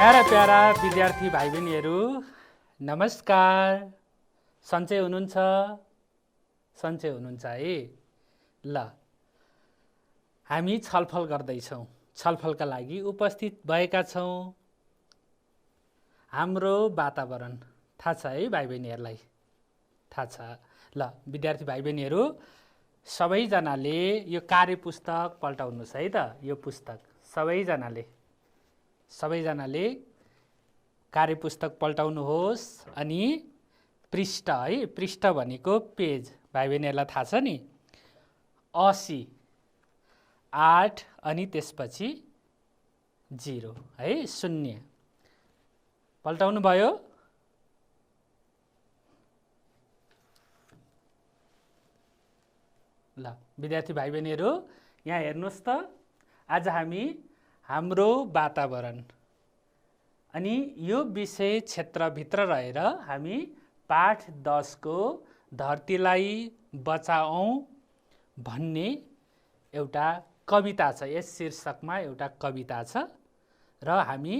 Para para विद्यार्थी भाइ बहिनीहरू नमस्कार। सन्चै हुनुहुन्छ? सन्चै हुनुहुन्छ है? ल, हामी छलफल गर्दैछौँ। छलफलका लागि उपस्थित भएका छौँ। हाम्रो वातावरण थाहा छ है भाइ बहिनीहरूलाई? थाहा छ। ल, विद्यार्थी भाइ बहिनीहरू सबैजनाले यो कार्यपुस्तक पल्टाउनुहोस् है त। यो पुस्तक सबैजनाले कार्यपुस्तक पल्टाउनुहोस्। अनि पृष्ठ है, पृष्ठ भनेको पेज, भाइ बहिनीहरूलाई थाहा छ नि, 80, 8 अनि त्यसपछि 0 है, 0 पल्टाउनु भयो। ल विद्यार्थी भाइ बहिनीहरू यहाँ हेर्नुहोस् त, आज हामी हाम्रो वातावरण अनि यो विषय क्षेत्रभित्र रहेर हामी पाठ 10 को धरतीलाई बचाऔँ भन्ने एउटा कविता छ। यस शीर्षकमा एउटा कविता छ र हामी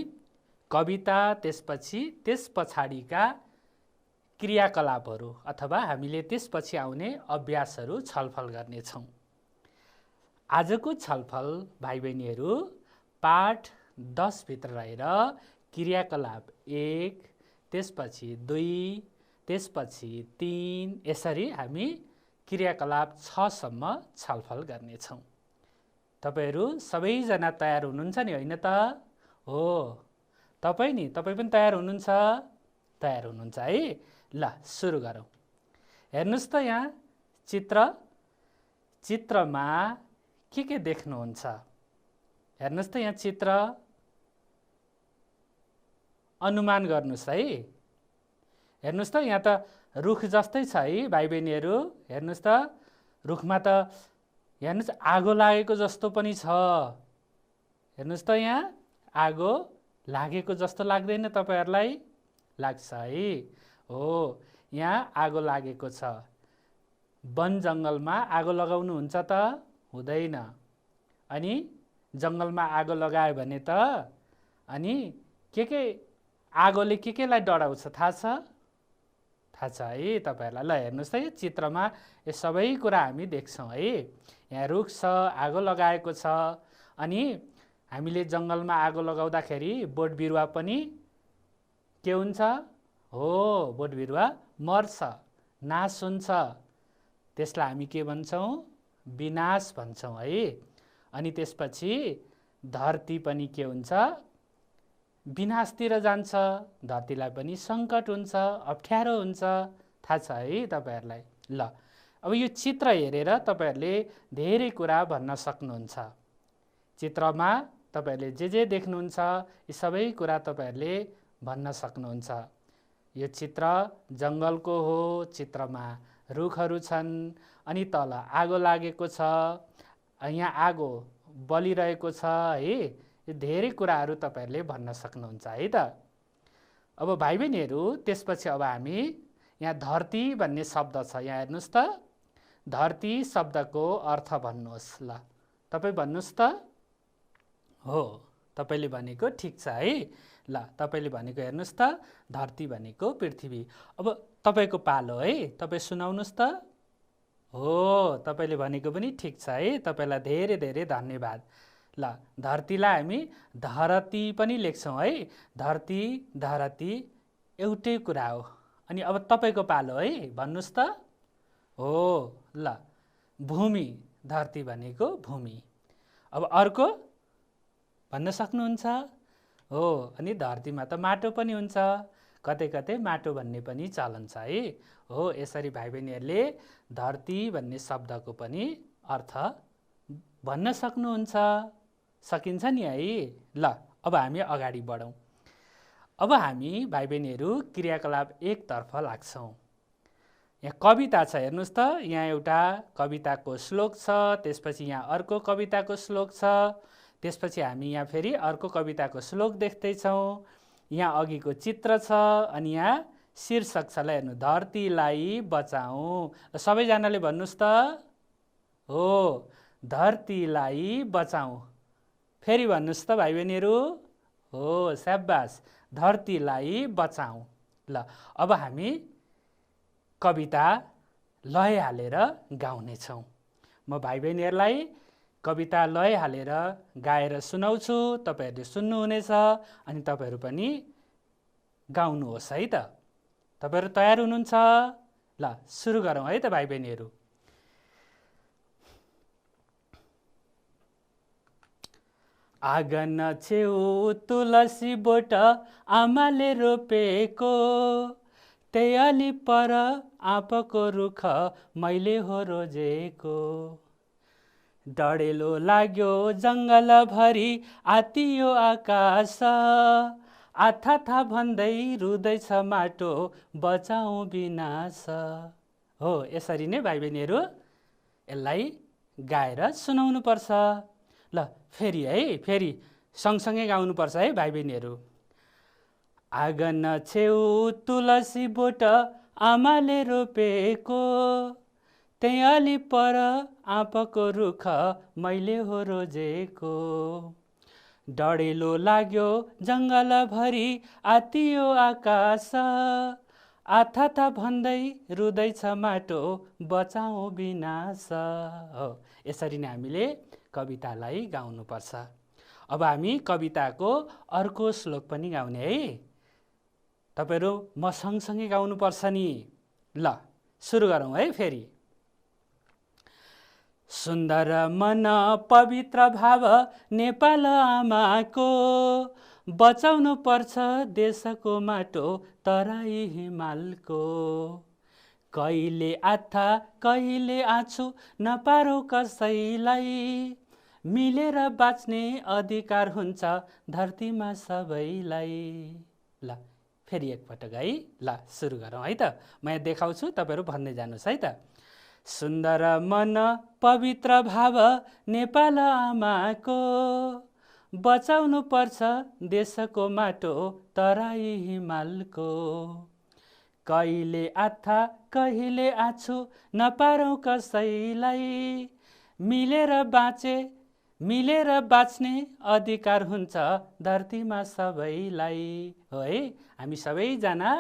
कविता त्यसपछि त्यस पछाडिका क्रियाकलापहरू अथवा हामीले त्यसपछि आउने अभ्यासहरू छलफल गर्नेछौँ। आजको छलफल भाइ बहिनीहरू पाठ 10 भित्र रहेर क्रियाकलाप 1, त्यसपछि 2, त्यसपछि 3, यसरी हामी क्रियाकलाप 6 सम्म छलफल गर्नेछौँ। तपाईहरू सबैजना तयार हुनुहुन्छ नि, होइन त? हो, तपाईँ पनि तयार हुनुहुन्छ? तयार हुनुहुन्छ है? ल सुरु गरौँ। हेर्नुहोस् त यहाँ चित्रमा के देख्नुहुन्छ? हेर्नुहोस् त यहाँ चित्र, अनुमान गर्नुहोस् है। हेर्नुहोस् त यहाँ त रुख जस्तै छ है भाइ बहिनीहरू। हेर्नुहोस् त रुखमा त हेर्नुहोस् आगो लागेको जस्तो पनि छ। हेर्नुहोस् त यहाँ आगो लागेको जस्तो लाग्दैन तपाईहरूलाई? लाग्छ है? हो, यहाँ आगो लागेको छ। वन जङ्गलमा आगो लगाउनुहुन्छ त? हुँदैन। अनि जङ्गलमा आगो लगायो भने त अनि के आगोले केलाई डढाउँछ थाहा छ? थाहा छ है तपाईहरूलाई? ल हेर्नुहोस् त यो चित्रमा यो सबै कुरा हामी देख्छौँ है। यहाँ रुख छ, आगो लगाएको छ। अनि हामीले जङ्गलमा आगो लगाउँदाखेरि बोट बिरुवा पनि के हुन्छ? हो, बोट बिरुवा मर्छ, नाश हुन्छ। त्यसलाई हामी के भन्छौँ? विनाश भन्छौँ है। अनि त्यसपछि धरती पनि के हुन्छ? विनाशतिर जान्छ। धरतीलाई पनि सङ्कट हुन्छ, अप्ठ्यारो हुन्छ। थाहा छ है तपाईहरूलाई? ल अब यो चित्र हेरेर तपाईहरूले धेरै कुरा भन्न सक्नुहुन्छ। चित्रमा तपाईहरूले जे देख्नुहुन्छ यी सबै कुरा तपाईहरूले भन्न सक्नुहुन्छ। यो चित्र जङ्गलको हो, चित्रमा रुखहरू छन्, अनि तल आगो लागेको छ, यहाँ आगो बलिरहेको छ है। यो धेरै कुराहरू तपाईहरूले भन्न सक्नुहुन्छ है त। अब भाइ बहिनीहरू त्यसपछि अब हामी यहाँ धरती भन्ने शब्द छ, यहाँ हेर्नुहोस् त। धरती शब्दको अर्थ भन्नुहोस्। ल तपाईँ भन्नुहोस् त। हो, तपाईँले भनेको ठिक छ है। ल तपाईँले भनेको हेर्नुहोस् त, धरती भनेको पृथ्वी। अब तपाईँको पालो है, तपाईँ सुनाउनुहोस् त। हो, तपाईँले भनेको पनि ठिक छ है। तपाईँलाई धेरै धेरै धन्यवाद। ल धरतीलाई हामी धरती पनि लेख्छौँ है। धरती एउटै कुरा हो। अनि अब तपाईँको पालो है, भन्नुहोस् त। हो, ल भूमि, धरती भनेको भूमि। अब अर्को भन्न सक्नुहुन्छ? हो, अनि धरतीमा त माटो पनि हुन्छ, कतै माटो भन्ने पनि चलन छ है। हो, यसरी भाइ बहिनीहरूले धरती भन्ने शब्दको पनि अर्थ भन्न सक्नुहुन्छ। सकिन्छ नि है। ल अब हामी अगाडि बढौँ। अब हामी भाइ बहिनीहरू क्रियाकलाप 1 तर्फ लाग्छौँ। यहाँ कविता छ, हेर्नुहोस् त। यहाँ एउटा कविताको श्लोक छ, त्यसपछि यहाँ अर्को कविताको श्लोक छ, त्यसपछि हामी यहाँ फेरि अर्को कविताको श्लोक देख्दैछौँ। यहाँ अघिको चित्र छ, अनि यहाँ शीर्षक छ। ल हेर्नु, धरतीलाई बचाऊँ। सबैजनाले भन्नुहोस् त। हो, धरतीलाई बचाऊँ। फेरि भन्नुहोस् त भाइ बहिनीहरू। हो स्याबास, धरतीलाई बचाऊ। ल अब हामी कविता लय हालेर गाउनेछौँ। म भाइ बहिनीहरूलाई कविता लय हालेर गाएर सुनाउँछु, तपाईँहरूले सुन्नुहुनेछ अनि तपाईँहरू पनि गाउनुहोस् है त। तपाईँहरू तयार हुनुहुन्छ? ल सुरु गरौँ है त भाइ बहिनीहरू। आँगन छेउ तुलसी बोट आमाले रोपेको, त्यही अलि पर आँपको रुख मैले हो रोजेको। डढेलो लाग्यो जङ्गलभरि आतियो आकाश, आथाथा भन्दै रुँदैछ माटो बचाऊ विनाश। हो यसरी नै भाइ बहिनीहरू यसलाई गाएर सुनाउनु पर्छ। ल फेरि है, फेरि सँगसँगै गाउनुपर्छ है भाइ बहिनीहरू। आँगन छेउ तुलसी बोट आमाले रोपेको, त्यही अलि पर आँपको रुख मैले हो रोजेको। डढेलो लाग्यो जङ्गलभरि आतियो आकाश, आथाथा भन्दै रुँदैछ माटो बचाऊ विनाश। हो यसरी नै हामीले कवितालाई गाउनुपर्छ। अब हामी कविताको अर्को श्लोक पनि गाउने है। तपाईँहरू म सँगसँगै गाउनुपर्छ नि। ल सुरु गरौँ है फेरि। सुन्दर मन पवित्र भाव नेपाल आमाको, बचाउनु पर्छ देशको माटो तराई हिमालको। कहिले आथा कहिले आँचु नपारौ कसैलाई, मिलेर बाँच्ने अधिकार हुन्छ धरतीमा सबैलाई। ल फेरि एकपटक है। ल सुरु गरौँ है त। म यहाँ देखाउँछु, तपाईँहरू भन्दै जानुहोस् है त। सुन्दर मन पवित्र भाव नेपाल आमाको, बचाउनु पर्छ देशको माटो तराई हिमालको। कहिले आथा कहिले आँचु नपारौ कसैलाई, मिलेर बाँच्ने अधिकार हुन्छ धरतीमा सबैलाई। हो है, हामी सबैजना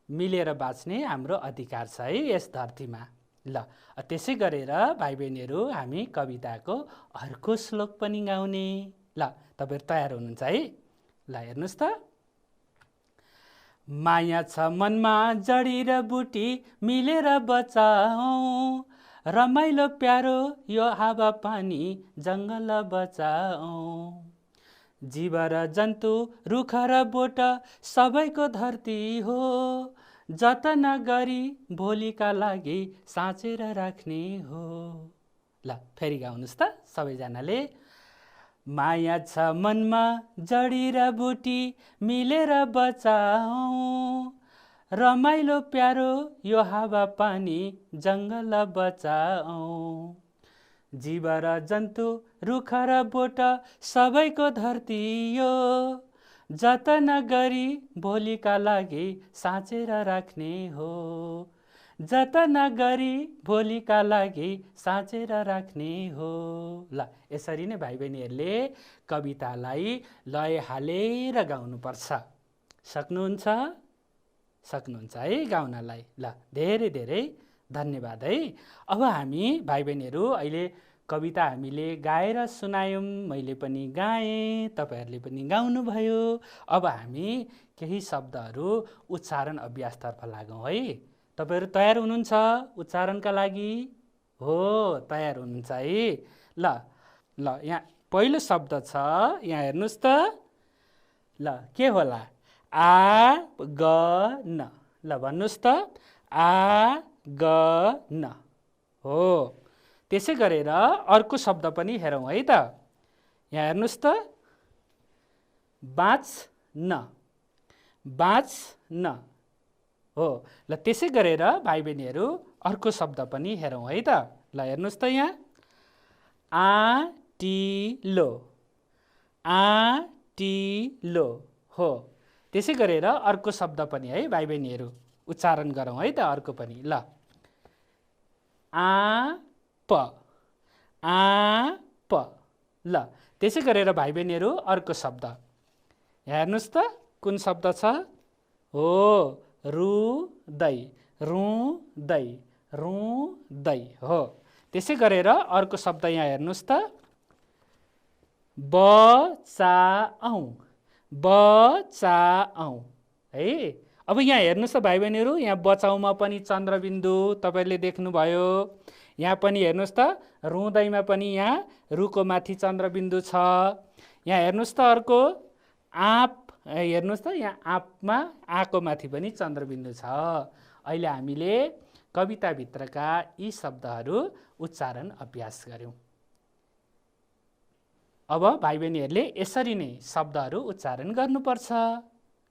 मिलेर बाँच्ने हाम्रो अधिकार छ है यस धरतीमा। ल त्यसै गरेर भाइ बहिनीहरू हामी कविताको अर्को श्लोक पनि गाउने। ल तपाईँहरू तयार हुनुहुन्छ है? ल हेर्नुहोस् त। माया छ मनमा जडी र बुटी मिलेर बचाऊ, रमाइलो प्यारो यो हावा पानी जङ्गल बचाऊ। जीव र जन्तु रुख र बोट सबैको धरती हो, जतन गरी भोलिका लागि साँचेर राख्ने हो। ल फेरि गाउनुहोस् त सबैजनाले। माया छ मनमा जडी र बुटी मिलेर बचाऊ, रमाइलो प्यारो यो हावा पानी जङ्गल बचाऊ। जीव र जन्तु रुख र बोट सबैको धरती यो, जतन गरी भोलिका लागि साँचेर राख्ने हो। जतन गरी भोलिका लागि साँचेर राख्ने हो। ल यसरी नै भाइ बहिनीहरूले कवितालाई लय हालेर गाउनुपर्छ। सक्नुहुन्छ? सक्नुहुन्छ है गाउनलाई? ल धेरै धेरै धन्यवाद है। अब हामी भाइ बहिनीहरू अहिले कविता हामीले गाएर सुनायौँ, मैले पनि गाएँ, तपाईँहरूले पनि गाउनुभयो। अब हामी केही शब्दहरू उच्चारण अभ्यासतर्फ लागौँ है। तपाईँहरू तयार हुनुहुन्छ उच्चारणका लागि? हो तयार हुनुहुन्छ है। ल ल यहाँ पहिलो शब्द छ, यहाँ हेर्नुहोस् त। ल के होला? आ ग न। ल भन्नुहोस् त। आ ग न हो। त्यसै गरेर अर्को शब्द पनि हेरौँ है त। यहाँ हेर्नुहोस् त। बाँच्न, बाँच्न हो। ल त्यसै गरेर भाइ बहिनीहरू अर्को शब्द पनि हेरौँ है त। ल हेर्नुहोस् त यहाँ। आँटिलो, आँटिलो हो। त्यसै गरेर अर्को शब्द पनि है भाइ बहिनीहरू उच्चारण गरौँ है त अर्को पनि। ल आँप, आँप। ल त्यसै गरेर भाइ बहिनीहरू अर्को शब्द यहाँ हेर्नुहोस् त कुन शब्द छ हो रुँदै रुँदै रुँदै हो। त्यसै गरेर अर्को शब्द यहाँ हेर्नुहोस् त बचाऔँ बचाऔँ है। अब यहाँ हेर्नुहोस् त भाइ बहिनीहरू यहाँ बचाउमा पनि चन्द्रबिन्दु तपाईँले देख्नुभयो। यहाँ पनि हेर्नुहोस् त रुँदैमा पनि यहाँ रुको माथि चन्द्रबिन्दु छ। यहाँ हेर्नुहोस् त अर्को आँप हेर्नुहोस् त यहाँ आँपमा आँको माथि पनि चन्द्रबिन्दु छ। अहिले हामीले कविताभित्रका यी शब्दहरू उच्चारण अभ्यास गऱ्यौँ। अब भाइ बहिनीहरूले यसरी नै शब्दहरू उच्चारण गर्नुपर्छ।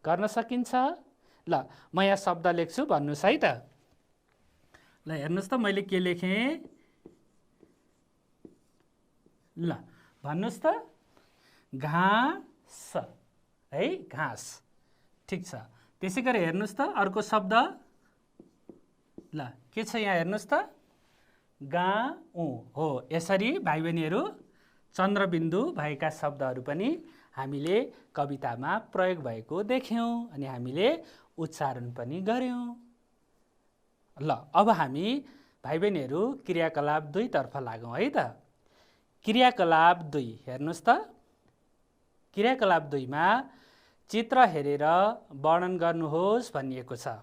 गर्न सकिन्छ। ल म यहाँ शब्द लेख्छु भन्नुहोस् है त। ल हेर्नुहोस् त मैले के लेखेँ। ल भन्नुहोस् त घाँस है घाँस ठिक छ। त्यसै गरी हेर्नुहोस् त अर्को शब्द ल के छ यहाँ हेर्नुहोस् त गाउँ हो। यसरी भाइ बहिनीहरू चन्द्रबिन्दु भएका शब्दहरू पनि हामीले कवितामा प्रयोग भएको देख्यौँ अनि हामीले उच्चारण पनि गऱ्यौँ। ल अब हामी भाइ बहिनीहरू क्रियाकलाप 2 तर्फ लागौँ है त। क्रियाकलाप 2 हेर्नुहोस् त। क्रियाकलाप 2 मा चित्र हेरेर वर्णन गर्नुहोस् भनिएको छ।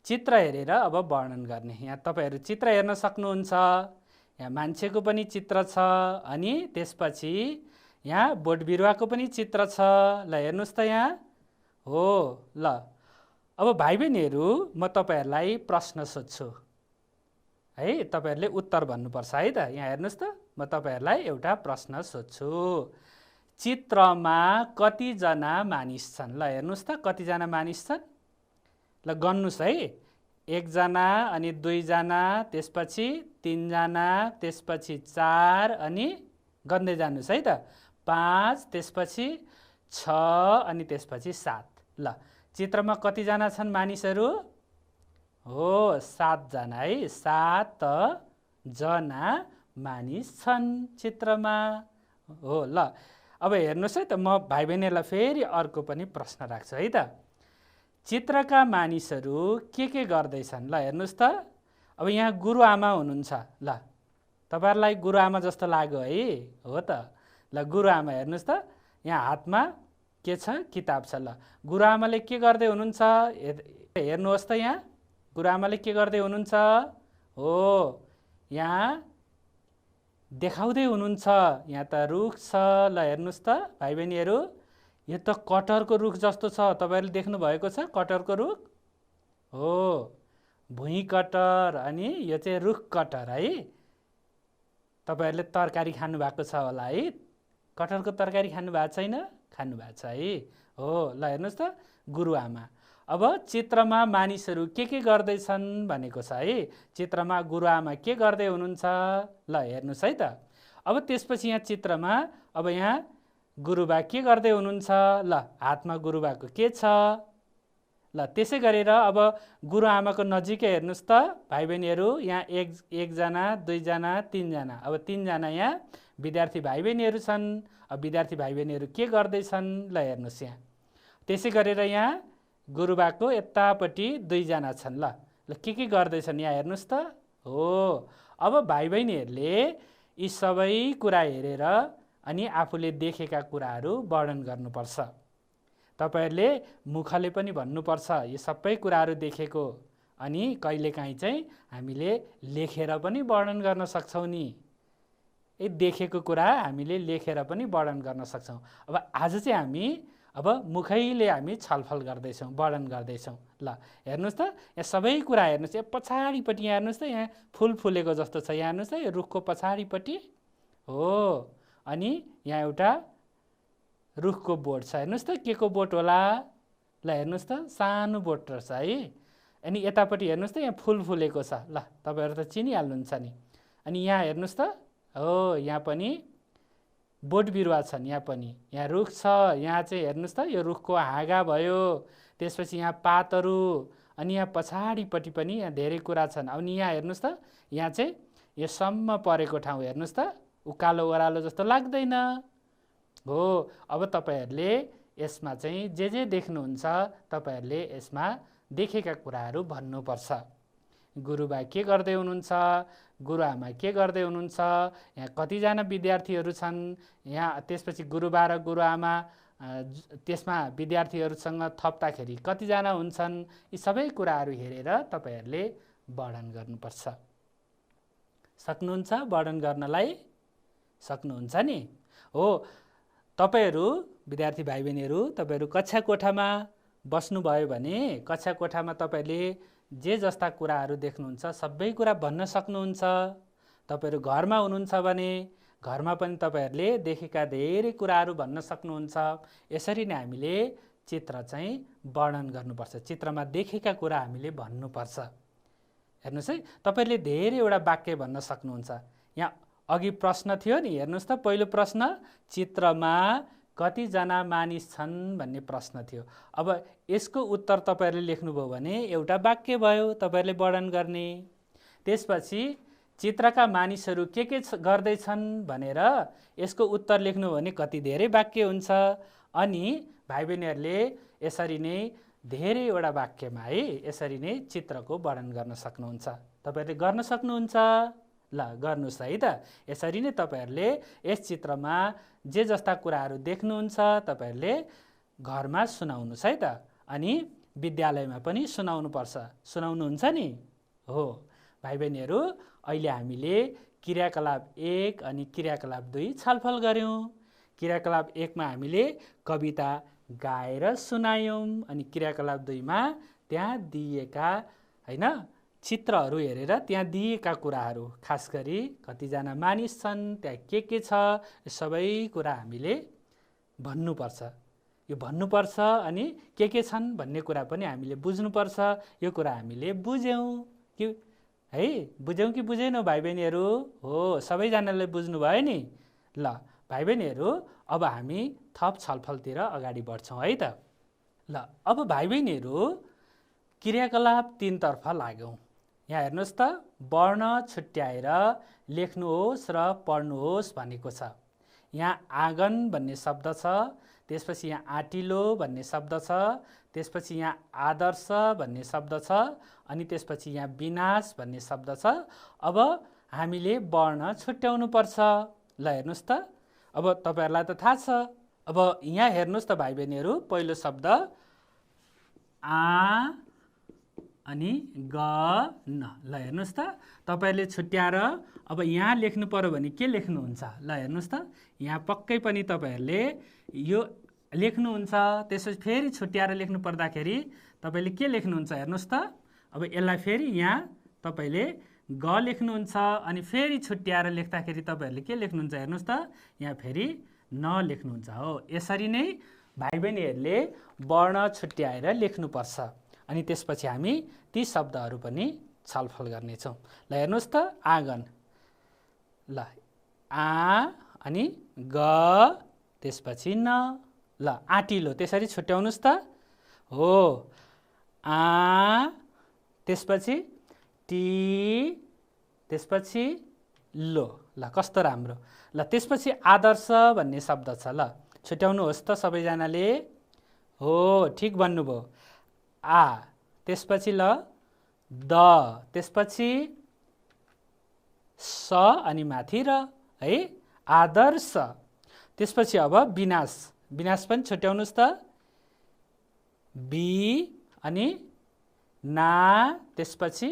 चित्र हेरेर अब वर्णन गर्ने। यहाँ तपाईँहरू चित्र हेर्न सक्नुहुन्छ। यहाँ मान्छेको पनि चित्र छ अनि त्यसपछि यहाँ बोट बिरुवाको पनि चित्र छ। ल हेर्नुहोस् त यहाँ हो। ल अब भाइ बहिनीहरू म तपाईँहरूलाई प्रश्न सोध्छु है। तपाईँहरूले उत्तर भन्नुपर्छ है त। यहाँ हेर्नुहोस् त म तपाईँहरूलाई एउटा प्रश्न सोध्छु। चित्रमा कतिजना मानिस छन्? ल हेर्नुहोस् त कतिजना मानिस छन्। ल गन्नुहोस् है। 1 जना अनि 2 जना त्यसपछि 3 जना त्यसपछि 4 अनि गन्दै जानुहोस् है त 5 त्यसपछि 6 अनि त्यसपछि 7। ल चित्रमा कतिजना छन् मानिसहरू? हो 7 जना है। 7 जना मानिस छन् चित्रमा हो। ल अब हेर्नुहोस् है त म भाइ बहिनीहरूलाई फेरि अर्को पनि प्रश्न राख्छु है त। चित्रका मानिसहरू के गर्दैछन्? ल हेर्नुहोस् त। अब यहाँ गुरुआमा हुनुहुन्छ। ल तपाईँहरूलाई गुरुआमा जस्तो लाग्यो है हो त। ल गुरुआमा हेर्नुहोस् त यहाँ हातमा के छ किताब छ। ल गुरुआमाले के गर्दै हुनुहुन्छ हेर्नुहोस् त। यहाँ गुरुआमाले के गर्दै हुनुहुन्छ हो यहाँ देखाउँदै हुनुहुन्छ। यहाँ त रुख छ। ल हेर्नुहोस् त भाइ बहिनीहरू यो त कटहरको रुख जस्तो छ। तपाईँहरूले देख्नुभएको छ कटहरको रुख हो भुइँ कटहर अनि यो चाहिँ रुख कटहर है। तपाईँहरूले तरकारी खानुभएको छ होला है। कटहरको तरकारी खानुभएको छैन? खानुभएको छ है हो। ल हेर्नुहोस् त गुरुआमा। अब चित्रमा मानिसहरू के गर्दैछन् भनेको छ है। चित्रमा गुरुआमा के गर्दै हुनुहुन्छ? ल हेर्नुहोस् है त। अब त्यसपछि यहाँ चित्रमा अब यहाँ गुरुबा के गर्दै हुनुहुन्छ? ल हातमा गुरुबाको के छ? ल त्यसै गरेर अब गुरुआमाको नजिकै हेर्नुहोस् त भाइ बहिनीहरू यहाँ 1 जना 2 जना 3 जना। अब 3 जना यहाँ विद्यार्थी भाइ बहिनीहरू छन्। अब विद्यार्थी भाइ बहिनीहरू के गर्दैछन्? ल हेर्नुहोस् यहाँ। त्यसै गरेर यहाँ गुरुबाको यतापट्टि 2 जना छन्। ल के गर्दैछन् यहाँ हेर्नुहोस् त हो। अब भाइ बहिनीहरूले यी सबै कुरा हेरेर अनि आफूले देखेका कुराहरू वर्णन गर्नुपर्छ। तपाईहरूले मुखले पनि भन्नुपर्छ यो सबै कुराहरू देखेको। अनि कहिलेकाहीँ चाहिँ हामीले लेखेर पनि वर्णन गर्न सक्छौँ नि। देखेको कुरा हामीले लेखेर पनि वर्णन गर्न सक्छौँ। अब आज चाहिँ हामी अब मुखैले हामी छलफल गर्दैछौँ वर्णन गर्दैछौँ। ल हेर्नुहोस् त यहाँ सबै कुरा हेर्नुहोस्। यहाँ पछाडिपट्टि यहाँ हेर्नुहोस् त यहाँ फुल फुलेको जस्तो छ। यहाँ हेर्नुहोस् त यो रुखको पछाडिपट्टि हो अनि यहाँ एउटा रुखको बोट छ। हेर्नुहोस् त के को बोट होला? ल हेर्नुहोस् त सानो बोट रहेछ है। अनि यतापट्टि हेर्नुहोस् त यहाँ फुल फुलेको छ। ल तपाईँहरू त चिनिहाल्नुहुन्छ नि। अनि यहाँ हेर्नुहोस् त हो यहाँ पनि बोट बिरुवा छन्। यहाँ पनि यहाँ रुख छ। यहाँ चाहिँ हेर्नुहोस् त यो रुखको हाँगा भयो। त्यसपछि यहाँ पातहरू अनि यहाँ पछाडिपट्टि पनि यहाँ धेरै कुरा छन्। अनि यहाँ हेर्नुहोस् त यहाँ चाहिँ यो सम्म परेको ठाउँ हेर्नुहोस् त उकालो ओह्रालो जस्तो लाग्दैन हो। अब तपाईहरूले यसमा चाहिँ जे देख्नुहुन्छ तपाईहरूले यसमा देखेका कुराहरू भन्नुपर्छ। गुरुबा के गर्दै हुनुहुन्छ, गुरुआमा के गर्दै हुनुहुन्छ, यहाँ कतिजना विद्यार्थीहरू छन्, यहाँ त्यसपछि गुरुबा र गुरुआमा त्यसमा विद्यार्थीहरूसँग थप्दाखेरि कतिजना हुन्छन्, यी सबै कुराहरू हेरेर तपाईहरूले वर्णन गर्नुपर्छ। सक्नुहुन्छ वर्णन गर्नलाई? सक्नुहुन्छ नि? हो। तपाईहरू विद्यार्थी भाइ बहिनीहरू तपाईहरू कक्षा कोठामा बस्नुभयो भने कक्षा कोठामा तपाईहरूले जे जस्ता कुराहरू देख्नुहुन्छ सबै कुरा भन्न सक्नुहुन्छ। तपाईहरू घरमा हुनुहुन्छ भने घरमा पनि तपाईहरूले देखेका धेरै कुराहरू भन्न सक्नुहुन्छ। यसरी नै हामीले चित्र चाहिँ वर्णन गर्नुपर्छ। चित्रमा देखेका कुरा हामीले भन्नुपर्छ। हेर्नुहोस् है, तपाईहरूले धेरैवटा वाक्य भन्न सक्नुहुन्छ। यहाँ अघि प्रश्न थियो नि, हेर्नुहोस् त, पहिलो प्रश्न चित्रमा कतिजना मानिस छन् भन्ने प्रश्न थियो। अब यसको उत्तर तपाईँहरूले लेख्नुभयो भने एउटा वाक्य भयो तपाईँहरूले वर्णन गर्ने। त्यसपछि चित्रका मानिसहरू के गर्दैछन् भनेर यसको उत्तर लेख्नु भने कति धेरै वाक्य हुन्छ। अनि भाइ बहिनीहरूले यसरी नै धेरैवटा वाक्यमा है यसरी नै चित्रको वर्णन गर्न सक्नुहुन्छ। तपाईँहरूले गर्न सक्नुहुन्छ? ल गर्नुहोस् है त। यसरी नै तपाईँहरूले यस चित्रमा जे जस्ता कुराहरू देख्नुहुन्छ तपाईँहरूले घरमा सुनाउनुहोस् है त। अनि विद्यालयमा पनि सुनाउनुपर्छ। सुनाउनुहुन्छ नि? हो। भाइ बहिनीहरू, अहिले हामीले क्रियाकलाप 1 अनि क्रियाकलाप 2 छलफल गऱ्यौँ। क्रियाकलाप 1 मा हामीले कविता गाएर सुनायौँ। अनि क्रियाकलाप 2 मा त्यहाँ दिएका हैन चित्रहरू हेरेर त्यहाँ दिएका कुराहरू, खास गरी कतिजना मानिस छन्, त्यहाँ के छ, सबै कुरा हामीले भन्नुपर्छ। यो भन्नुपर्छ अनि के छन् भन्ने कुरा पनि हामीले बुझ्नुपर्छ। यो कुरा हामीले बुझ्यौँ कि है? बुझ्यौँ कि बुझेनौँ भाइ बहिनीहरू? हो, सबैजनाले बुझ्नुभयो नि? ल भाइ बहिनीहरू, अब हामी थप छलफलतिर अगाडि बढ्छौँ है त। ल अब भाइ बहिनीहरू क्रियाकलाप 3 तर्फ लाग्यौँ। यहाँ हेर्नुहोस् त, वर्ण छुट्याएर लेख्नुहोस् र पढ्नुहोस् भनेको छ। यहाँ आँगन भन्ने शब्द छ, त्यसपछि यहाँ आँटिलो भन्ने शब्द छ, त्यसपछि यहाँ आदर्श भन्ने शब्द छ, अनि त्यसपछि यहाँ विनाश भन्ने शब्द छ। अब हामीले वर्ण छुट्याउनु पर्छ। ल हेर्नुहोस् त, अब तपाईहरूलाई त थाहा छ। अब यहाँ हेर्नुहोस् त भाइ बहिनीहरू, पहिलो शब्द आ अनि ग न। ल हेर्नुहोस् त, तपाईहरूले छुट्याएर अब यहाँ लेख्नु पर्यो भने के लेख्नुहुन्छ? ल हेर्नुहोस् त, यहाँ पक्कै पनि तपाईहरूले यो लेख्नुहुन्छ। त्यसपछि फेरि छुट्याएर लेख्नु पर्दाखेरि तपाईँले के लेख्नुहुन्छ? हेर्नुहोस् त, अब यसलाई फेरि यहाँ तपाईँले ग लेख्नुहुन्छ। अनि फेरि छुट्याएर लेख्दाखेरि तपाईँहरूले के लेख्नुहुन्छ? हेर्नुहोस् त, यहाँ फेरि न लेख्नुहुन्छ। हो, यसरी नै भाइ बहिनीहरूले वर्ण छुट्याएर लेख्नुपर्छ। अनि त्यसपछि हामी ती शब्दहरू पनि छलफल गर्नेछौँ। ल हेर्नुहोस् त, आँगन, ल आ अनि ग त्यसपछि न। ल आँटिलो, त्यसरी छुट्याउनुहोस् त। हो, आ त्यसपछि टी त्यसपछि लो। ल कस्तो राम्रो। ल त्यसपछि आदर्श भन्ने शब्द छ। ल छुट्याउनुहोस् त सबैजनाले। हो, ठिक भन्नुभयो। आ त्यसपछि ल द त्यसपछि स अनि माथि र है आदर्श। त्यसपछि अब विनाश, विनाश पनि छुट्याउनुहोस् त। बी अनि ना त्यसपछि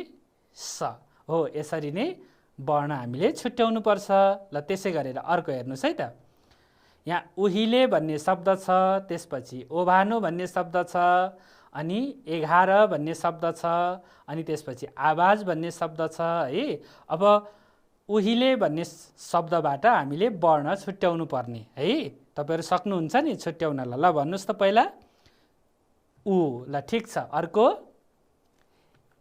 स। हो, यसरी नै वर्ण हामीले छुट्याउनु पर्छ। ल त्यसै गरेर अर्को हेर्नुहोस् है त। यहाँ उहिले भन्ने शब्द छ, त्यसपछि ओभानो भन्ने शब्द छ, अनि 11 भन्ने शब्द छ, अनि त्यसपछि आवाज भन्ने शब्द छ है। अब उहिले भन्ने शब्दबाट हामीले वर्ण छुट्याउनु पर्ने है। तपाईँहरू सक्नुहुन्छ नि छुट्याउनलाई? ल भन्नुहोस् त पहिला उ। ल ठिक छ। अर्को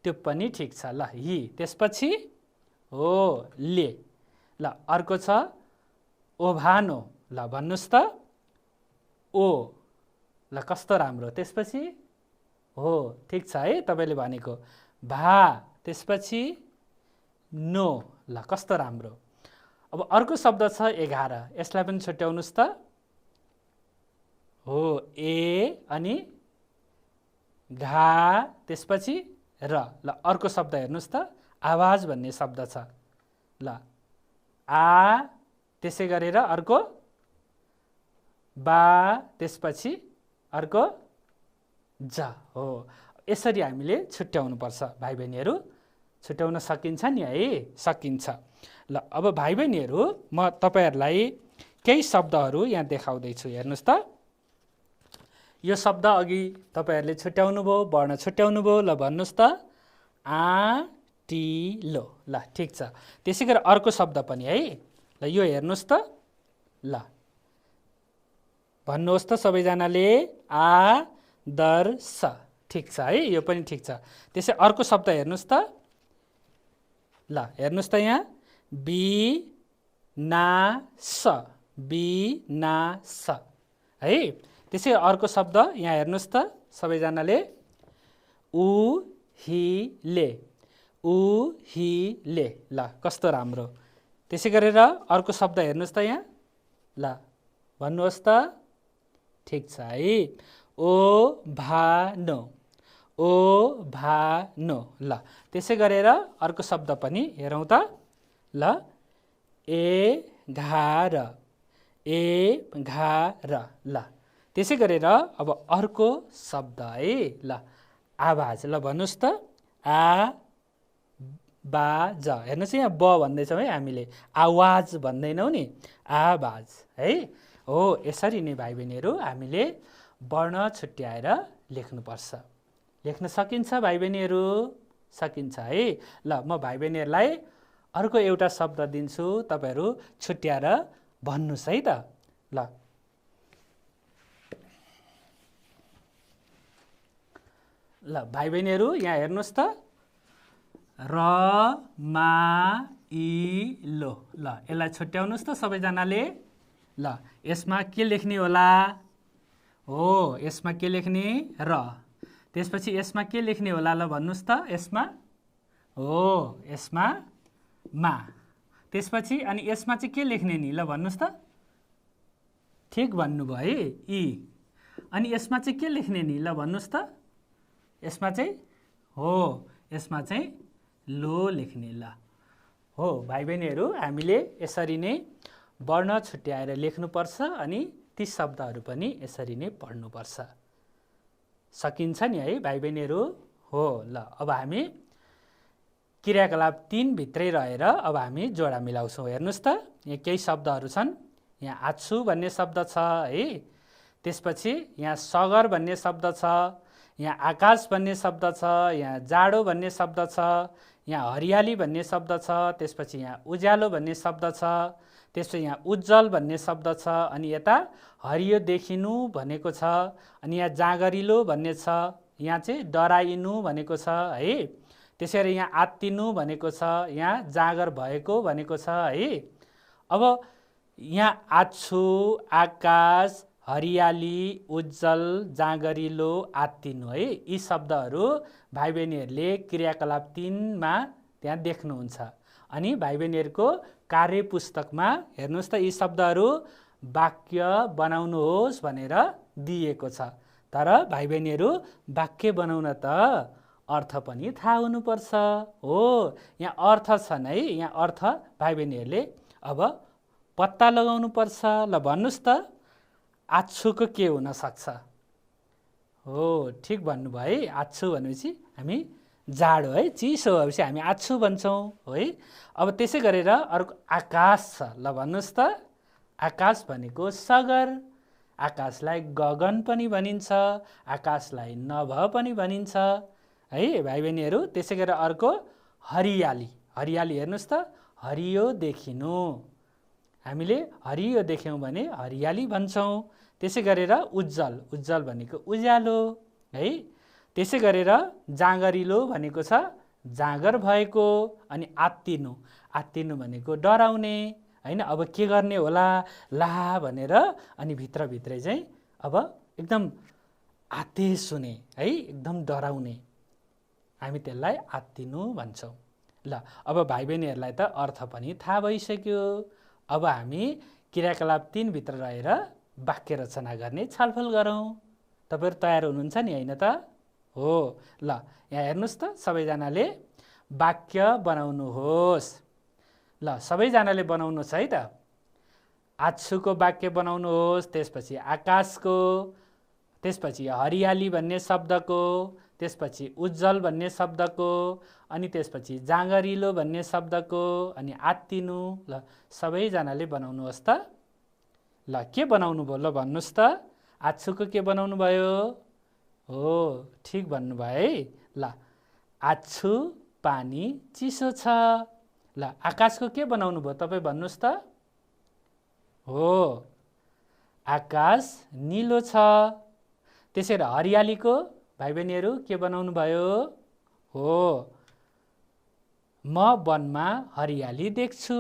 त्यो पनि ठिक छ। ल हि त्यसपछि हो ले। ल अर्को छ ओभानो। ल भन्नुहोस् त ओ। ल कस्तो राम्रो। त्यसपछि हो, ठिक छ है तपाईँले भनेको। भा त्यसपछि नो। ल कस्तो राम्रो। अब अर्को शब्द छ 11, यसलाई पनि छुट्याउनुहोस् त। हो ए अनि घा त्यसपछि र। ल अर्को शब्द हेर्नुहोस् त, आवाज भन्ने शब्द छ। ल आ त्यसै गरेर अर्को बा त्यसपछि अर्को ज हो। यसरी हामीले छुट्याउनुपर्छ भाइ बहिनीहरू। छुट्याउन सकिन्छ नि है? सकिन्छ। ल अब भाइ बहिनीहरू म तपाईँहरूलाई केही शब्दहरू यहाँ देखाउँदैछु, हेर्नुहोस् त। यो शब्द अघि तपाईँहरूले छुट्याउनु भयो, वर्ण छुट्याउनु भयो। ल भन्नुहोस् त, आँटिलो। ल ठिक छ। त्यसै गरी अर्को शब्द पनि है। ल यो हेर्नुहोस् त। ल भन्नुहोस् त सबैजनाले, आदर्श। ठिक छ है, यो पनि ठिक छ। त्यसै अर्को शब्द हेर्नुहोस् त। ल हेर्नुहोस् त यहाँ, विनाश। विनाश है। त्यसै अर्को शब्द यहाँ हेर्नुहोस् त सबैजनाले, उहिले। उहिले। ल कस्तो राम्रो। त्यसै गरेर अर्को शब्द हेर्नुहोस् त यहाँ। ल भन्नुहोस् त। ठिक छ है, ओभानो। ओभानो। ल त्यसै गरेर अर्को शब्द पनि हेरौँ त। ल एघार। एघार। ल त्यसै गरेर अब अर्को शब्द है। ल आवाज। ल भन्नुहोस् त, आवाज। हेर्नुहोस् यहाँ ब भन्दैछौँ है हामीले, आवाज भन्दैनौँ नि, आवाज है। हो यसरी नै भाइ बहिनीहरू हामीले वर्ण छुट्याएर लेख्नुपर्छ। लेख्न सकिन्छ भाइ बहिनीहरू? सकिन्छ है। ल म भाइ बहिनीहरूलाई अर्को एउटा शब्द दिन्छु, तपाईँहरू छुट्याएर भन्नुहोस् है त। ल ल भाइ बहिनीहरू यहाँ हेर्नुहोस् त, रमाइलो। ल यसलाई छुट्याउनुहोस् त सबैजनाले। ल यसमा के लेख्ने होला? हो यसमा के लेख्ने? र। त्यसपछि यसमा के लेख्ने होला? ल भन्नुहोस् त। यसमा हो, यसमा मा। त्यसपछि अनि यसमा चाहिँ के लेख्ने नि? ल भन्नुहोस् त। ठिक भन्नुभयो है, इ। अनि यसमा चाहिँ के लेख्ने नि? ल भन्नुहोस् त। यसमा चाहिँ हो, यसमा चाहिँ लो लेख्ने। ल हो भाइ बहिनीहरू, हामीले यसरी नै वर्ण छुट्याएर लेख्नुपर्छ अनि ती शब्दहरू पनि यसरी नै पढ्नुपर्छ। सकिन्छ नि है भाइ बहिनीहरू? हो। ल अब हामी क्रियाकलाप 3 भित्रै रहेर अब हामी जोडा मिलाउँछौँ। हेर्नुहोस् त, यहाँ केही शब्दहरू छन्। यहाँ आछु भन्ने शब्द छ है। त्यसपछि यहाँ सगर भन्ने शब्द छ, यहाँ आकाश भन्ने शब्द छ, यहाँ जाडो भन्ने शब्द छ, यहाँ हरियाली भन्ने शब्द छ, त्यसपछि यहाँ उज्यालो भन्ने शब्द छ, त्यसपछि यहाँ उज्जवल भन्ने शब्द छ, अनि यता हरियो देखिनु भनेको छ, अनि यहाँ जाँगरिलो भन्ने छ, यहाँ चाहिँ डराइनु भनेको छ है। त्यसरी यहाँ आत्तिनु भनेको छ, यहाँ जाँगर भएको भनेको छ है। अब यहाँ आछु, आकाश, हरियाली, उज्जवल, जाँगरिलो, आत्तिनु है, यी शब्दहरू भाइ बहिनीहरूले क्रियाकलाप 3 मा त्यहाँ देख्नुहुन्छ। अनि भाइ बहिनीहरूको कार्य पुस्तकमा हेर्नुहोस् त, यी शब्दहरू वाक्य बनाउनुहोस् भनेर दिएको छ। तर भाइ बहिनीहरू वाक्य बनाउन त अर्थ पनि थाहा हुनुपर्छ। हो यहाँ अर्थ छन् है, यहाँ अर्थ भाइ बहिनीहरूले अब पत्ता लगाउनु पर्छ। ल भन्नुहोस् त, आछुको के हुन सक्छ? हो ठिक भन्नुभयो है। आछु भनेपछि हामी जाडो है, चिसो भएपछि हामी आछु भन्छौँ है। अब त्यसै गरेर अर्को आकाश छ। ल भन्नुहोस् त, आकाश भनेको सगर। आकाशलाई गगन पनि भनिन्छ, आकाशलाई नभ पनि भनिन्छ है भाइ बहिनीहरू। त्यसै गरेर अर्को हरियाली। हरियाली हेर्नुहोस् त, हरियो देखिनु। हामीले हरियो देख्यौँ भने हरियाली भन्छौँ। त्यसै गरेर उज्जवल। उज्जवल भनेको उज्यालो है। त्यसै गरेर जाँगरिलो भनेको छ जाँगर भएको। अनि आत्तिनु। आत्तिनु भनेको डराउने होइन। अब के गर्ने होला ला भनेर अनि भित्रभित्रै चाहिँ अब एकदम आदेश हुने है, एकदम डराउने, हामी त्यसलाई आत्तिनु भन्छौँ। ल अब भाइ बहिनीहरूलाई त अर्थ पनि थाहा भइसक्यो। अब हामी क्रियाकलाप 3 भित्र रहेर वाक्य रचना गर्ने छलफल गरौँ। तपाईहरु तयार हुनुहुन्छ नि हैन त? हो। ल यहाँ हेर्नुस् त, सबैजनाले वाक्य बनाउनुहोस्। ल सबैजनाले बनाउनुहोस् है त। आछुको वाक्य बनाउनुहोस्, त्यसपछि आकाशको, त्यसपछि हरियाली भन्ने शब्दको, त्यसपछि उज्जवल भन्ने शब्दको, अनि त्यसपछि जाँगरिलो भन्ने शब्दको, अनि आत्तिनु। ल सबैजनाले बनाउनुहोस् त। ल के बनाउनु भयो ल भन्नुस् त? आछुको के बनाउनु भयो? हो, ठीक भन्नुभयो है। ल आछु पानी चिसो छ। ल आकाशको के बनाउनु भयो तपाईँ भन्नुस् त? हो, आकाश नीलो छ। त्यसैले हरियालीको भाइ बहिनीहरू के बनाउनु भयो? हो, म वनमा हरियाली देख्छु।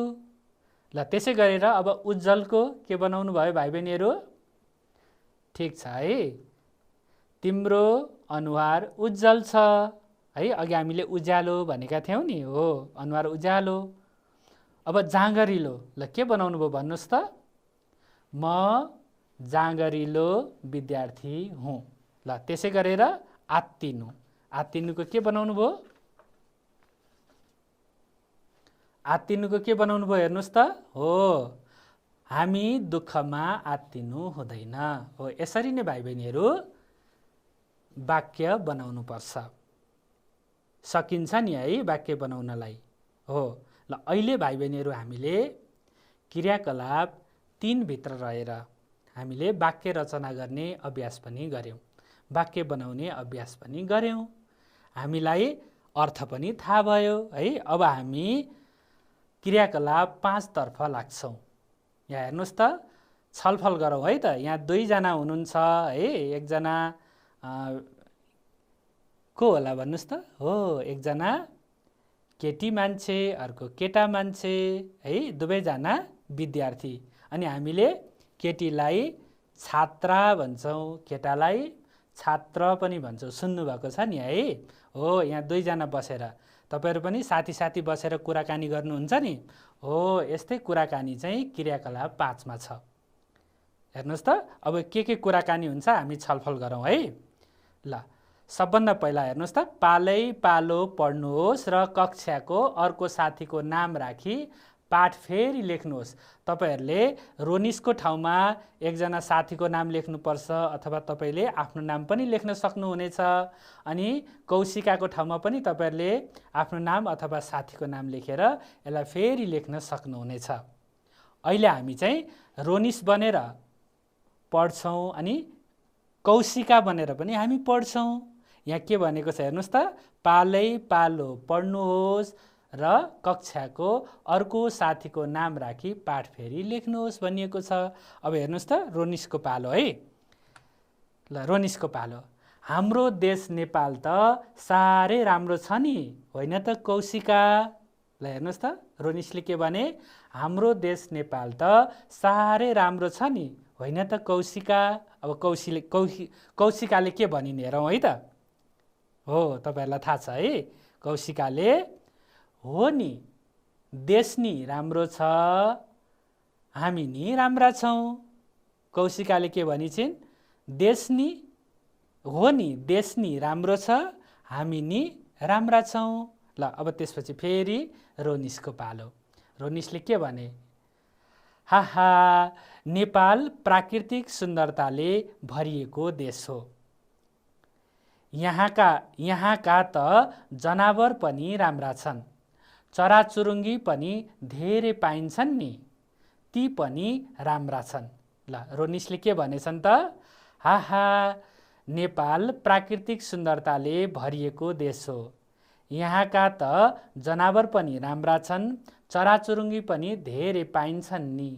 ल त्यसै गरेर अब उज्जवलको के बनाउनु भयो भाइ बहिनीहरू? ठीक छ है। तिम्रो अनुहार उज्जवल छ है। अघि हामीले उज्यालो भनेका थियौँ नि। हो, अनुहार उज्यालो। अब जाँगरिलो, ल के बनाउनु भयो भन्नुस् त? म जाँगरिलो विद्यार्थी हुँ। ल त्यसै गरेर आत्तिनु, आत्तिनुको के बनाउनु भयो? आत्तिनुको के बनाउनु भयो हेर्नुस् त? हो, हामी दुःखमा आत्तिनु हुँदैन। हो, यसरी नै भाइ बहिनीहरू वाक्य बनाउनु पर्छ। सकिन्छ नि है वाक्य बनाउनलाई। हो, ल अहिले भाइ बहिनीहरू हामीले क्रियाकलाप 3 भित्र रहेर हामीले वाक्य रचना गर्ने अभ्यास पनि गर्यौं, वाक्य बनाउने अभ्यास पनि गर्यौं। हामीलाई अर्थ पनि थाहा भयो है। अब हामी क्रियाकलाप 5 तर्फ लाग्छौं। यहाँ हेर्नुस् त, छलफल गरौँ है त। यहाँ 2 जना हुनुहुन्छ है। एकजना को होला भन्नुस् त? हो, एकजना केटी मान्छे, अर्को केटा मान्छे है। दुवैजना विद्यार्थी। अनि हामीले केटीलाई छात्रा भन्छौँ, केटालाई छात्र पनि भन्छौँ। सुन्नुभएको छ नि है। हो, यहाँ 2 जना बसेर तपाईहरु पनि साथी बसेर कुराकानी गर्नुहुन्छ नि। हो, यस्तै कुराकानी चाहिँ क्रियाकलाप 5 मा छ। हेर्नुस् त, अब के कुराकानी हुन्छ हामी छलफल गरौँ है। ल सबभन्दा पहिला हेर्नुस् त, पालै पालो पढ्नुहोस् र कक्षाको अर्को साथीको नाम राखी पाठ फेरि लेख्नुहोस्। तपाईहरुले रोनिसको ठाउँमा एकजना साथीको नाम लेख्नुपर्छ, अथवा तपाईले आफ्नो नाम पनि लेख्न सक्नुहुनेछ। अनि कौशिकाको ठाउँमा पनि तपाईहरुले आफ्नो नाम अथवा साथीको नाम लेखेर यसलाई फेरि लेख्न सक्नुहुनेछ। अहिले हामी चाहिँ रोनिस बनेर पढ्छौं अनि कौशिका बनेर पनि हामी पढ्छौं। यहाँ के भनेको छ हेर्नुस् त, पालै पालो पढ्नुहोस् र कक्षाको अर्को साथीको नाम राखी पाठ फेरि लेख्नुहोस् भनिएको छ। अब हेर्नुस् त, रोनिसको पालो है। ल रोनिसको पालो। हाम्रो देश नेपाल त साह्रै राम्रो छ नि, होइन त कौशिका? ल हेर्नुस् त, रोनिसले के भने? हाम्रो देश नेपाल त साह्रै राम्रो छ नि, होइन त कौशिका? अब कौशिकाले के भनिन् हेरौँ है त। हो, तपाईहरुलाई थाहा छ है। कौशिकाले हो नि, देश नि राम्रो छ, हामी नि राम्रा छौं। कौशिकाले के भनिछिन्? देश नि हो नि, देश नि राम्रो छ, हामी नि राम्रा छौं। ल अब त्यसपछि फेरि रोनिसको पालो। रोनिसले के भने? हाहा, नेपाल प्राकृतिक सुन्दरताले भरिएको देश हो। यहाँका त जनावर पनि राम्रा छन्, चराचुरुङ्गी पनि धेरै पाइन्छन् नि, ती पनि राम्रा छन्। ल रोनिसले के भनेछन् त? हाहा, नेपाल प्राकृतिक सुन्दरताले भरिएको देश हो, यहाँका त जनावर पनि राम्रा छन्, चराचुरुङ्गी पनि धेरै पाइन्छन् नि,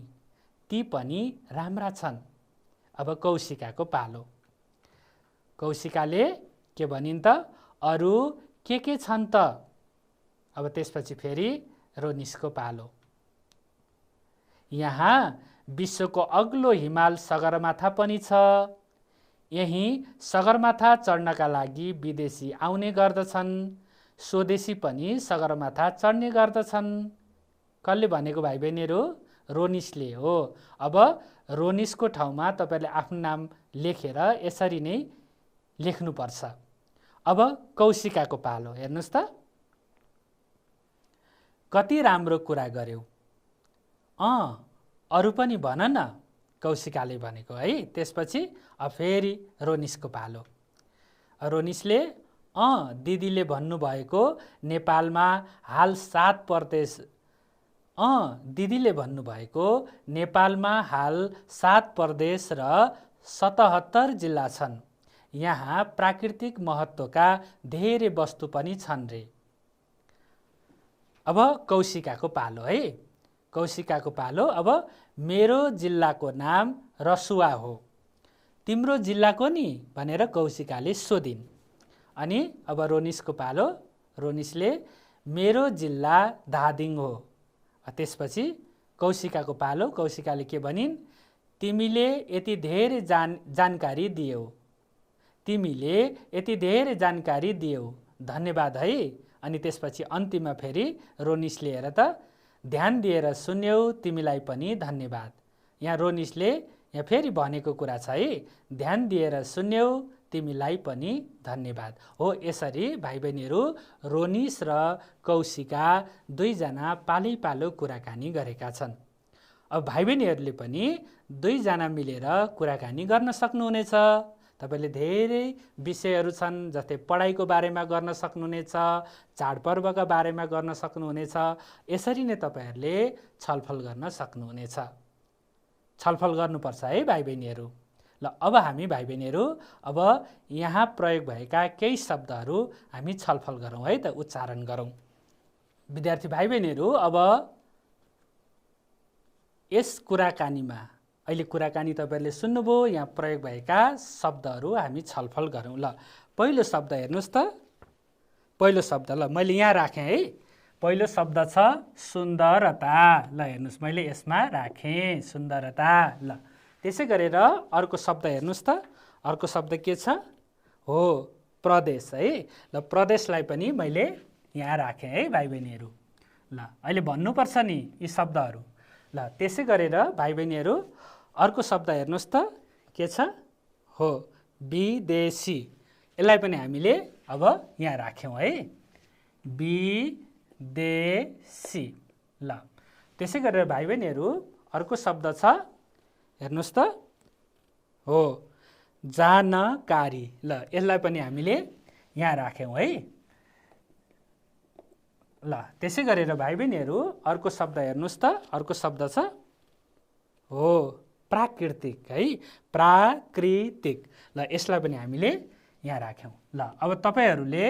ती पनि राम्रा छन्। अब कौशिकाको पालो। कौशिकाले के भनिन् त? अरु के छन् त? अब त्यसपछि फेरि रोनिसको पालो। यहाँ विश्वको अग्लो हिमाल सगरमाथा पनि छ, यही सगरमाथा चढ्नका लागि विदेशी आउने गर्दछन्, स्वदेशी पनि सगरमाथा चढ्ने गर्दछन्। कसले भनेको भाइ बहिनीहरू? रोनिसले हो। अब रोनिसको ठाउँमा तपाईँले आफ्नो नाम लेखेर यसरी नै लेख्नुपर्छ। अब कौशिकाको पालो हेर्नुहोस् त, कति राम्रो कुरा गर्यौ, अरू पनि भन न, कौशिकाले भनेको है। त्यसपछि अब फेरि रोनिसको पालो। रोनिसले दिदीले भन्नुभएको नेपालमा हाल 7 प्रदेश दिदीले भन्नुभएको नेपालमा हाल 7 प्रदेश र 77 जिल्ला छन्। यहाँ प्राकृतिक महत्त्वका धेरै वस्तु पनि छन् रे। अब कौशिकाको पालो है। कौशिकाको पालो। अब मेरो जिल्लाको नाम रसुवा हो, तिम्रो जिल्लाको नि भनेर कौशिकाले सोधिन्। अनि अब रोनिसको पालो। रोनिसले मेरो जिल्ला धादिङ हो। त्यसपछि कौशिकाको पालो। कौशिकाले के भनिन्, तिमीले यति धेरै जानकारी दियौ, तिमीले यति धेरै जानकारी दियौ, धन्यवाद है। अनि त्यसपछि अन्तिममा फेरि रोनिसले हेर त, ध्यान दिएर सुन्यौ, तिमीलाई पनि धन्यवाद। यहाँ रोनिसले यहाँ फेरि भनेको कुरा छ है, ध्यान दिएर सुन्यौ, तिमीलाई पनि धन्यवाद। हो यसरी भाइ बहिनीहरू रोनिस र कौशिका दुईजना पालै पालो कुराकानी गरेका छन्। अब भाइ बहिनीहरूले पनि दुईजना मिलेर कुराकानी गर्न सक्नुहुनेछ। तपाईले धेरै विषयहरू छन्, जस्तै पढाइको बारेमा गर्न सक्नुहुनेछ, चाडपर्वका बारेमा गर्न सक्नुहुनेछ। यसरी नै तपाईहरूले छलफल गर्न सक्नुहुनेछ। छलफल गर्नुपर्छ है भाइ बहिनीहरू। ल अब हामी भाइ बहिनीहरू अब यहाँ प्रयोग भएका केही शब्दहरू हामी छलफल गरौँ है त, उच्चारण गरौँ। विद्यार्थी भाइ बहिनीहरू अब यस कुराकानीमा अहिले कुराकानी तपाईहरूले सुन्नुभयो, यहाँ प्रयोग भएका शब्दहरू हामी छलफल गरौँ। ल पहिलो शब्द हेर्नुहोस् त, पहिलो शब्द ल मैले यहाँ राखेँ है। पहिलो शब्द छ सुन्दरता। ल हेर्नुहोस् मैले यसमा राखेँ सुन्दरता। ल त्यसै गरेर अर्को शब्द हेर्नुहोस् त, अर्को शब्द के छ, हो प्रदेश है। ल प्रदेशलाई पनि मैले यहाँ राखेँ है भाइ बहिनीहरू। ल अहिले भन्नुपर्छ नि यी शब्दहरू। ल त्यसै गरेर भाइ बहिनीहरू अर्को शब्द हेर्नुहोस् त, के छ, हो विदेशी। यसलाई पनि हामीले अब यहाँ राख्यौँ है, विदेशी। ल त्यसै गरेर भाइ बहिनीहरू अर्को शब्द छ, हेर्नुहोस् त, हो जानकारी। ल यसलाई पनि हामीले यहाँ राख्यौँ है। ल त्यसै गरेर भाइ बहिनीहरू अर्को शब्द हेर्नुहोस् त, अर्को शब्द छ, हो प्राकृतिक है, प्राकृतिक। ल यसलाई पनि हामीले यहाँ राख्यौँ। ल अब तपाईहरूले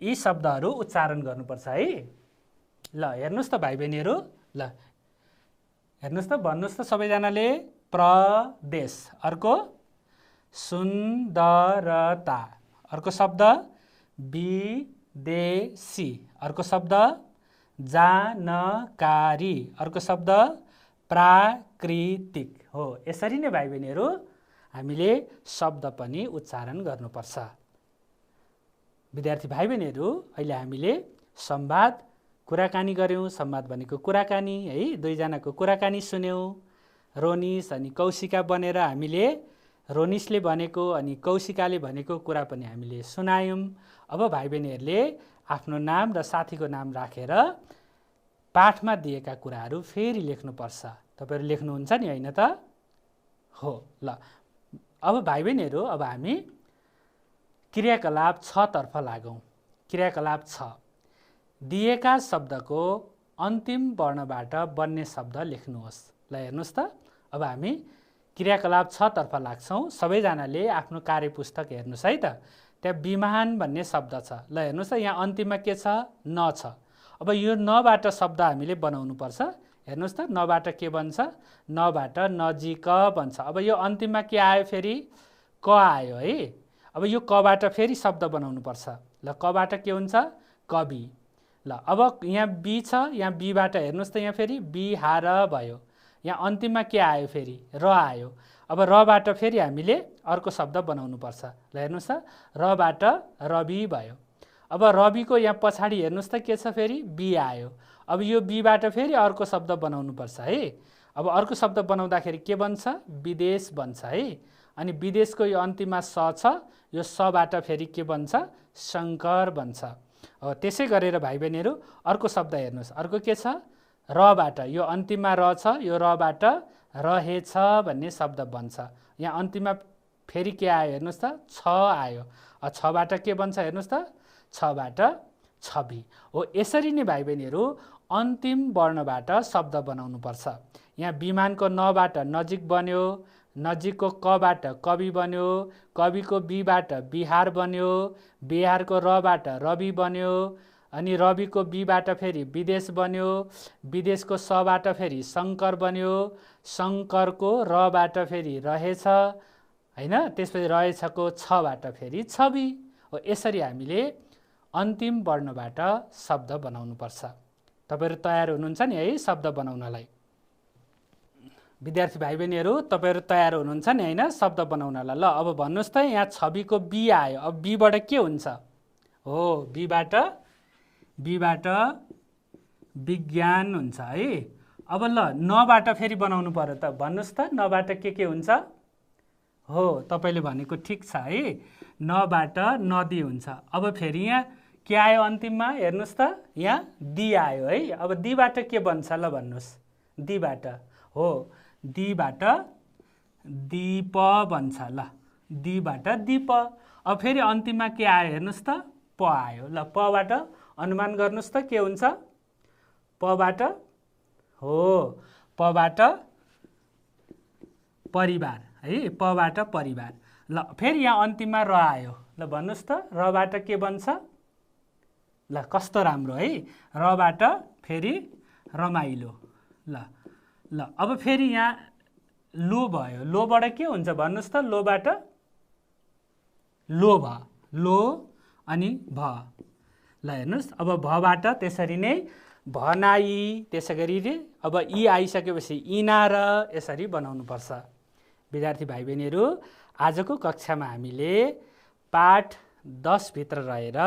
यी शब्दहरू उच्चारण गर्नुपर्छ है। ल हेर्नुहोस् त भाइ बहिनीहरू, ल हेर्नुहोस् त, भन्नुहोस् त सबैजनाले, प्रदेश, अर्को सुन्दरता, अर्को शब्द विदेशी, अर्को शब्द जानकारी, अर्को शब्द प्राकृतिक। हो यसरी नै भाइ बहिनीहरू हामीले शब्द पनि उच्चारण गर्नुपर्छ। विद्यार्थी भाइ बहिनीहरू अहिले हामीले संवाद कुराकानी गऱ्यौँ। संवाद भनेको कुराकानी है, दुईजनाको कुराकानी सुन्यौँ। रोनिस अनि कौशिका बनेर हामीले रोनिसले भनेको अनि कौशिकाले भनेको कुरा पनि हामीले सुनायौँ। अब भाइ बहिनीहरूले आफ्नो नाम र साथीको नाम राखेर पाठमा दिएका कुराहरू फेरि लेख्नुपर्छ। तपाईहरु लेख्नुहुन्छ नि हैन त? हो। ल अब भाइ बहिनीहरू अब हामी क्रियाकलाप 6 तर्फ लागौं। क्रियाकलाप 6, दिएका शब्दको अन्तिम वर्णबाट बन्ने शब्द लेख्नुहोस्। ल हेर्नुहोस् त, अब हामी क्रियाकलाप 6 तर्फ लाग्छौं। सबैजनाले आफ्नो कार्यपुस्तक हेर्नुहोस् है त। त्यहाँ विमान भन्ने शब्द छ। ल हेर्नुहोस् त, यहाँ अन्तिममा के छ? न छ। अब यो नबाट शब्द हामीले बनाउनु पर्छ। हेर्नुहोस् त, नबाट के बन्छ? नबाट नजिक बन्छ। अब यो अन्तिममा के आयो? फेरि क आयो है। अब यो कबाट फेरि शब्द बनाउनु पर्छ। ल कबाट के हुन्छ? कवि। ल अब यहाँ बी छ, यहाँ बीबाट हेर्नुहोस् त, यहाँ फेरि बिहार भयो। यहाँ अन्तिममा के आयो? फेरि र आयो। अब रबाट फेरि हामीले अर्को शब्द बनाउनु पर्छ। ल हेर्नुहोस् त, रबाट रवि भयो। अब रविको यहाँ पछाडि हेर्नुहोस् त के छ? फेरि बी आयो। अब यो बीबाट फेरि अर्को शब्द बनाउनुपर्छ है। अब अर्को शब्द बनाउँदाखेरि के बन्छ? विदेश बन्छ है। अनि विदेशको यो अन्तिममा स छ, यो सबाट फेरि के बन्छ? शङ्कर बन्छ। त्यसै गरेर भाइ बहिनीहरू अर्को शब्द हेर्नुहोस्, अर्को के छ? रबाट, यो अन्तिममा र छ, यो रबाट रहेछ भन्ने शब्द बन्छ। यहाँ अन्तिममा फेरि के आयो हेर्नुहोस् त? छ आयो। छबाट के बन्छ हेर्नुहोस् त? छबाट छवि हो। यसरी नै भाइ बहिनीहरू अन्तिम वर्णबाट शब्द बनाउनुपर्छ। यहाँ विमानको नबाट नजिक बन्यो, नजिकको कबाट कवि बन्यो, कविको बीबाट बिहार बन्यो, बिहारको रबाट रवि बन्यो, अनि रविको बीबाट फेरि विदेश बन्यो, विदेशको सबाट फेरि शङ्कर बन्यो, शङ्करको रबाट फेरि रहेछ हैन, त्यसपछि रहेछको छबाट फेरि छवि हो। यसरी हामीले अन्तिम वर्णबाट शब्द बनाउनुपर्छ। तपाईहरु तयार हुनुहुन्छ नि है शब्द बनाउनलाई? विद्यार्थी भाइ बहिनीहरू तपाईहरु तयार हुनुहुन्छ नि हैन शब्द बनाउनलाई? ल अब भन्नुस् त, यहाँ छविको बी आयो। अब बीबाट के हुन्छ? हो, बीबाट विज्ञान हुन्छ है। अब ल नबाट फेरि बनाउनु पर्यो त, भन्नुस् त नबाट के हुन्छ? हो, तपाईले भनेको ठिक छ है, नबाट नदी हुन्छ। अब फेरि यहाँ के आयो अन्तिममा हेर्नुस् त? यहाँ दी आयो है। अब दीबाट के बन्छ ल भन्नुस्? दीबाट हो, दीबाट दीप बन्छ। ल दीबाट दीप। अब फेरि अन्तिममा के आयो हेर्नुस् त? प आयो। ल पबाट अनुमान गर्नुस् त के हुन्छ? पबाट हो, पबाट परिवार है, पबाट परिवार। ल फेरि यहाँ अन्तिममा र आयो। ल भन्नुस् त रबाट के बन्छ? ल कस्तो राम्रो है, रबाट फेरि रमाइलो। ल अब फेरि यहाँ लो भयो। लोबाट के हुन्छ भन्नुस् त? लोबाट लोभ, लो अनि भ। ल हेर्नुस्, अब भबाट त्यसरी नै भनाई, त्यसै गरी अब इ आइसकेपछि इनार, यसरी बनाउनु पर्छ। विद्यार्थी भाइ बहिनीहरू आजको कक्षामा हामीले पाठ 10 भित्र रहेर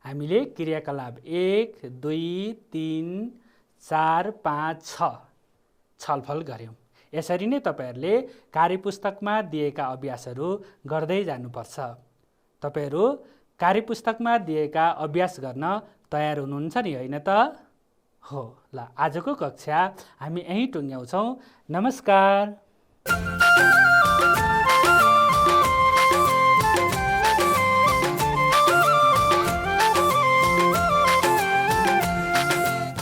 हामीले क्रियाकलाप 1, 2, 3, 4, 5, 6 छलफल गऱ्यौँ। यसरी नै तपाईहरुले कार्यपुस्तकमा दिएका अभ्यासहरू गर्दै जानुपर्छ। तपाईहरु कार्यपुस्तकमा दिएका अभ्यास गर्न तयार हुनुहुन्छ नि हैन त? हो, ल आजको कक्षा हामी यहीँ टुङ्ग्याउँछौँ। नमस्कार।